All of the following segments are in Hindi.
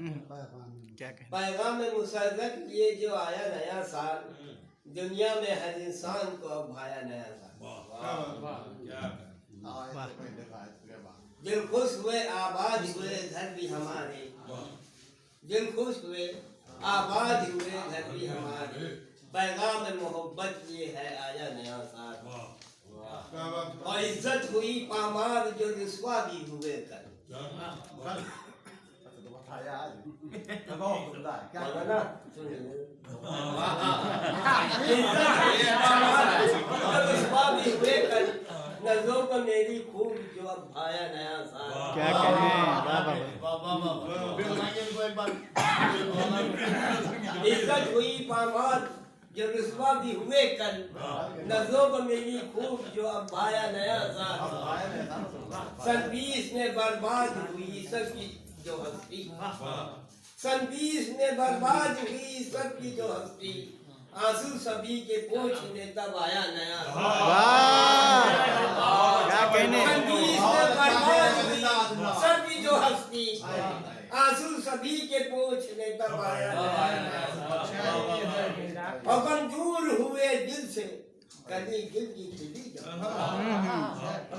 क्या कहना? पैगाम मुसर्रत लिए जो आया नया साल, दुनिया में हर इंसान को अब भाया नया साल। दिल खुश हुए आबाद हुए घर भी हमारे, दिल खुश हुए आबाद हुए घर भी हमारे, पैगाम मोहब्बत ये है आया नया साल। और इज्जत हुई पामार जो रुस्वा भी हुए कल। नजरों को मेरी खूब जो अब आया नया साल। क्या कहने? इज्जत हुई पामार जो रुस्वा भी हुए कल, नजरों को मेरी खूब जो अब आया नया साल। सन 20 में बर्बाद हुई सबकी जो हस्ती, सन 20 में बर्बाद हुई सबकी जो हस्ती, आंसू सभी के पोंछने तब आया नया साल। क्या कहने? सन 20 में बर्बाद हुई सबकी जो हस्ती, आंसू सभी के पोंछने तब आया नया साल। और गमजूर हुए दिल से कभी दिल की खिली जब,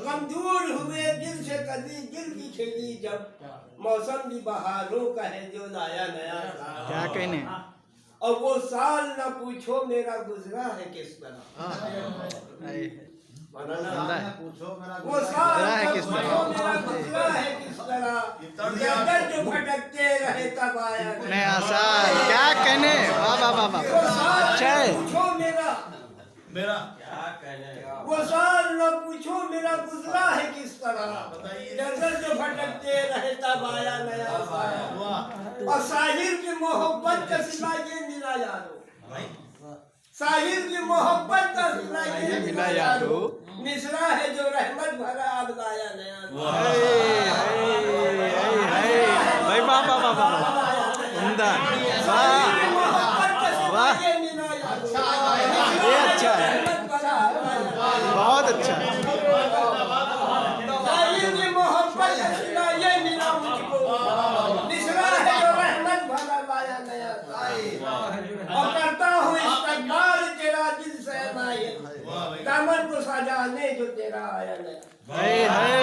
गमजूर हुए दिल से कभी दिल की खिली जब, मौसम भी बहारों का है जो लाया नया साल। क्या कहने? और वो साल न पूछो मेरा गुजरा है किस तरह, वो साल न पूछो मेरा गुजरा है किस तरह, जब जो भटकते रहे तब आया नया साल। क्या कहने? वाह वाह वाह वाह। वो साल अच्छा है। न पूछो मेरा क्या कहने, वो साल न पूछो मेरा गुजरा है किस तरह, जब जो भटकते रहे तब आया नया साल। और साहिर की मोहब्बत का सिला ये मिला यारो, साहिर की मोहब्बत का सिला ये मिला यारो, मिसरा है जो रहमत भरा अब लाया नया साल। भाई वाह वाह वाह वाह। उम्दा। वाह वाह। ये अच्छा है, बहुत अच्छा है। साहिर की मोहब्बत का सिला ये मिला मुझको, मिसरा है जो रहमत भरा लाया नया साल। और करता हूँ इस्तकबाल तेरा दिल से नाये, दामन को सजाने जो तेरा आया नया। हाय हाय